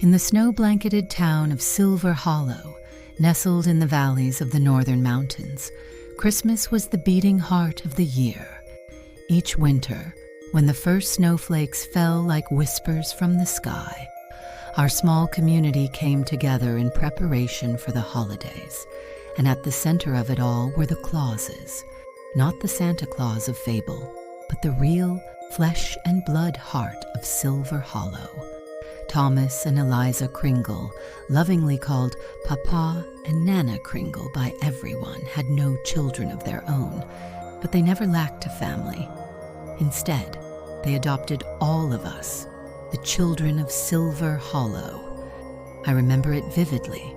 In the snow-blanketed town of Silver Hollow, nestled in the valleys of the northern mountains, Christmas was the beating heart of the year. Each winter, when the first snowflakes fell like whispers from the sky, our small community came together in preparation for the holidays, and at the center of it all were the Clauses, not the Santa Claus of fable, but the real flesh and blood heart of Silver Hollow. Thomas and Eliza Kringle, lovingly called Papa and Nana Kringle by everyone, had no children of their own, but they never lacked a family. Instead, they adopted all of us, the children of Silver Hollow. I remember it vividly.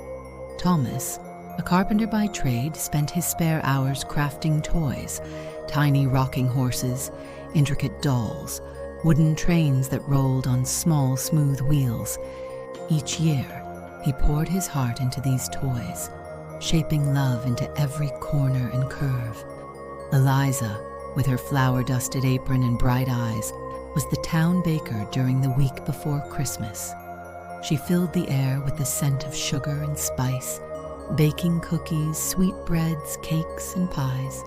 Thomas, a carpenter by trade, spent his spare hours crafting toys, tiny rocking horses, intricate dolls, wooden trains that rolled on small, smooth wheels. Each year, he poured his heart into these toys, shaping love into every corner and curve. Eliza, with her flour-dusted apron and bright eyes, was the town baker during the week before Christmas. She filled the air with the scent of sugar and spice, baking cookies, sweetbreads, cakes, and pies,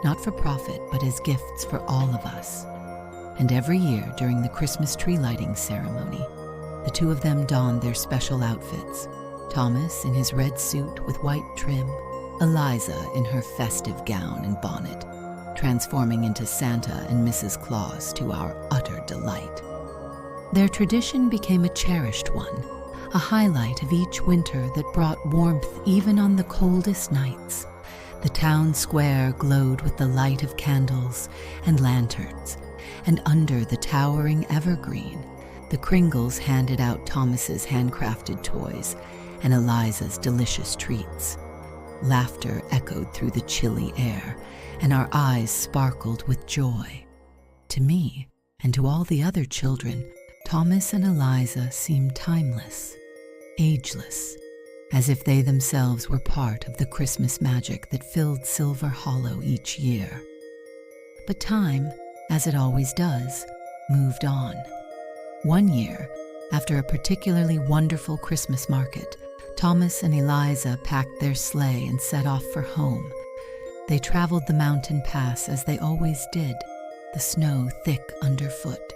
not for profit, but as gifts for all of us. And every year during the Christmas tree lighting ceremony, the two of them donned their special outfits, Thomas in his red suit with white trim, Eliza in her festive gown and bonnet, transforming into Santa and Mrs. Claus to our utter delight. Their tradition became a cherished one, a highlight of each winter that brought warmth even on the coldest nights. The town square glowed with the light of candles and lanterns, and under the towering evergreen, the Kringles handed out Thomas's handcrafted toys and Eliza's delicious treats. Laughter echoed through the chilly air, and our eyes sparkled with joy. To me, and to all the other children, Thomas and Eliza seemed timeless, ageless, as if they themselves were part of the Christmas magic that filled Silver Hollow each year. But time, as it always does, moved on. One year, after a particularly wonderful Christmas market, Thomas and Eliza packed their sleigh and set off for home. They traveled the mountain pass as they always did, the snow thick underfoot.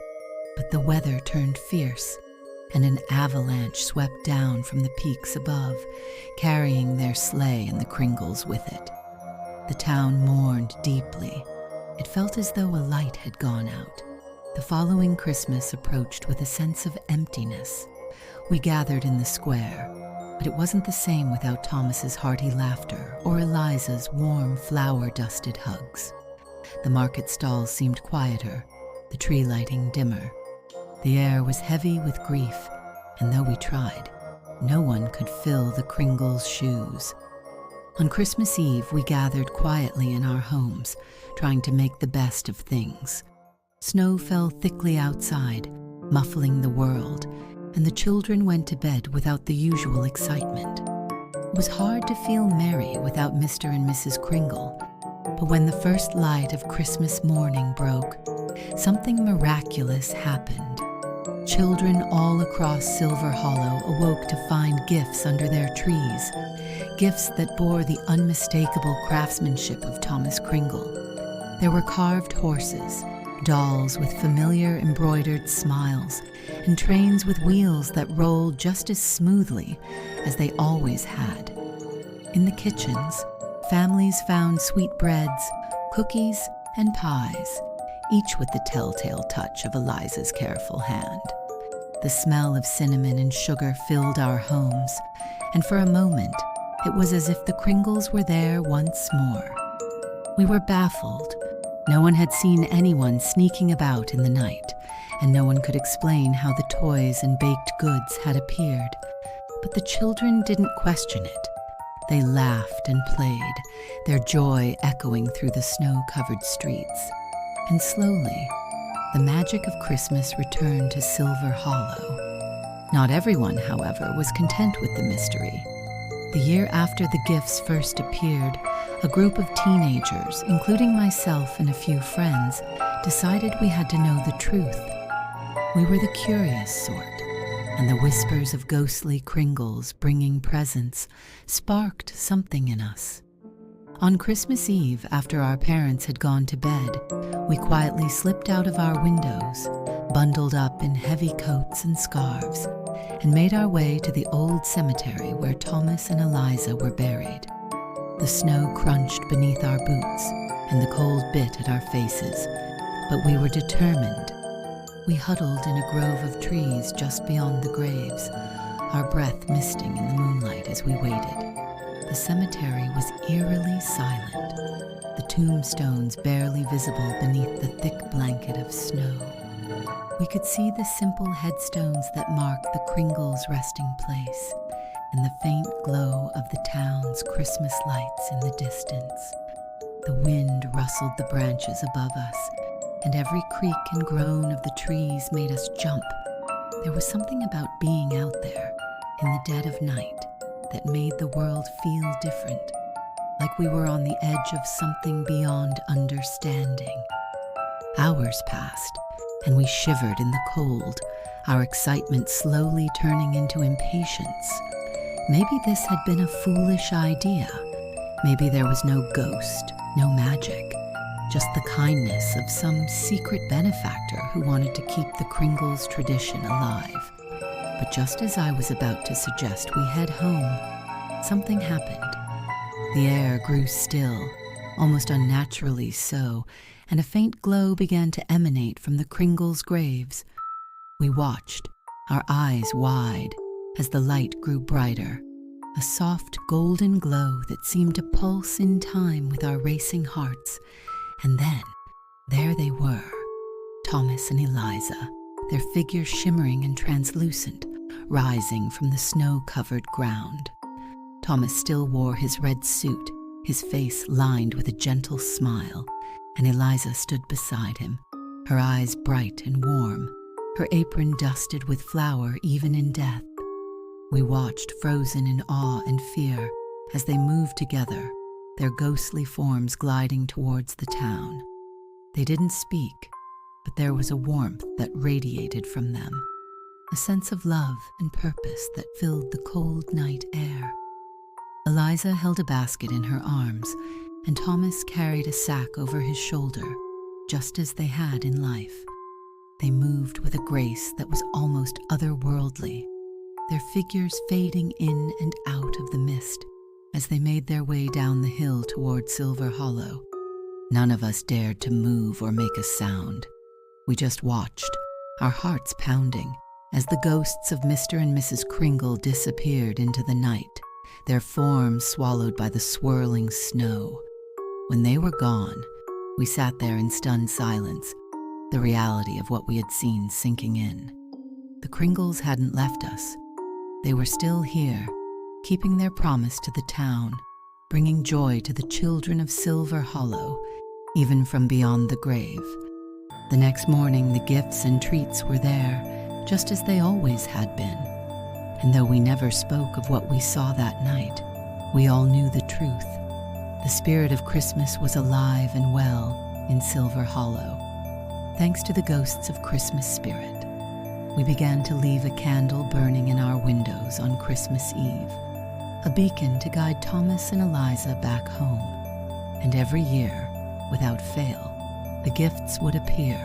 But the weather turned fierce, and an avalanche swept down from the peaks above, carrying their sleigh and the Kringles with it. The town mourned deeply. It felt as though a light had gone out. The following Christmas approached with a sense of emptiness. We gathered in the square, but it wasn't the same without Thomas's hearty laughter or Eliza's warm, flower-dusted hugs. The market stalls seemed quieter, the tree lighting dimmer. The air was heavy with grief, and though we tried, no one could fill the Kringles' shoes. On Christmas Eve, we gathered quietly in our homes, trying to make the best of things. Snow fell thickly outside, muffling the world, and the children went to bed without the usual excitement. It was hard to feel merry without Mr. and Mrs. Kringle, but when the first light of Christmas morning broke, something miraculous happened. Children all across Silver Hollow awoke to find gifts under their trees, gifts that bore the unmistakable craftsmanship of Thomas Kringle. There were carved horses, dolls with familiar embroidered smiles, and trains with wheels that rolled just as smoothly as they always had. In the kitchens, families found sweetbreads, cookies, and pies, each with the telltale touch of Eliza's careful hand. The smell of cinnamon and sugar filled our homes, and for a moment, it was as if the Kringles were there once more. We were baffled. No one had seen anyone sneaking about in the night, and no one could explain how the toys and baked goods had appeared. But the children didn't question it. They laughed and played, their joy echoing through the snow-covered streets. And slowly, the magic of Christmas returned to Silver Hollow. Not everyone, however, was content with the mystery. The year after the gifts first appeared, a group of teenagers, including myself and a few friends, decided we had to know the truth. We were the curious sort. and the whispers of ghostly Kringles bringing presents sparked something in us. On Christmas Eve, after our parents had gone to bed, we quietly slipped out of our windows, bundled up in heavy coats and scarves, and made our way to the old cemetery where Thomas and Eliza were buried. The snow crunched beneath our boots, and the cold bit at our faces, but we were determined. We huddled in a grove of trees just beyond the graves, our breath misting in the moonlight as we waited. The cemetery was eerily silent, the tombstones barely visible beneath the thick blanket of snow. We could see the simple headstones that mark the Kringles' resting place, and the faint glow of the town's Christmas lights in the distance. The wind rustled the branches above us, and every creak and groan of the trees made us jump. There was something about being out there, in the dead of night, that made the world feel different, like we were on the edge of something beyond understanding. Hours passed, and we shivered in the cold, our excitement slowly turning into impatience. Maybe this had been a foolish idea. Maybe there was no ghost, no magic, just the kindness of some secret benefactor who wanted to keep the Kringles tradition alive. But just as I was about to suggest we head home, something happened. The air grew still, almost unnaturally so, and a faint glow began to emanate from the Kringles' graves. We watched, our eyes wide, as the light grew brighter, a soft golden glow that seemed to pulse in time with our racing hearts. And then, there they were, Thomas and Eliza, their figures shimmering and translucent, rising from the snow-covered ground. Thomas still wore his red suit, his face lined with a gentle smile, and Eliza stood beside him, her eyes bright and warm, her apron dusted with flour even in death. We watched, frozen in awe and fear, as they moved together, their ghostly forms gliding towards the town. They didn't speak, but there was a warmth that radiated from them, a sense of love and purpose that filled the cold night air. Eliza held a basket in her arms, and Thomas carried a sack over his shoulder, just as they had in life. They moved with a grace that was almost otherworldly, their figures fading in and out of the mist as they made their way down the hill toward Silver Hollow. None of us dared to move or make a sound. We just watched, our hearts pounding, as the ghosts of Mr. and Mrs. Kringle disappeared into the night, their forms swallowed by the swirling snow. When they were gone, we sat there in stunned silence, the reality of what we had seen sinking in. The Kringles hadn't left us. They were still here, keeping their promise to the town, bringing joy to the children of Silver Hollow, even from beyond the grave. The next morning, the gifts and treats were there, just as they always had been. And though we never spoke of what we saw that night, we all knew the truth. The spirit of Christmas was alive and well in Silver Hollow. Thanks to the ghosts of Christmas spirit, we began to leave a candle burning in our windows on Christmas Eve, a beacon to guide Thomas and Eliza back home. And every year, without fail, the gifts would appear,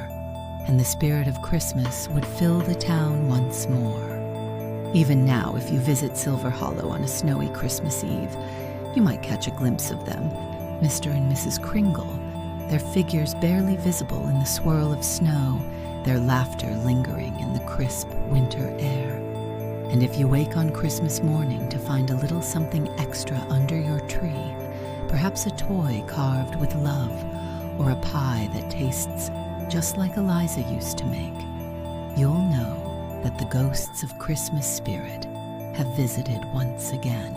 and the spirit of Christmas would fill the town once more. Even now, if you visit Silver Hollow on a snowy Christmas Eve, you might catch a glimpse of them, Mr. and Mrs. Kringle, their figures barely visible in the swirl of snow, their laughter lingering in the crisp winter air. And if you wake on Christmas morning to find a little something extra under your tree, perhaps a toy carved with love, or a pie that tastes just like Eliza used to make, you'll know that the ghosts of Christmas spirit have visited once again.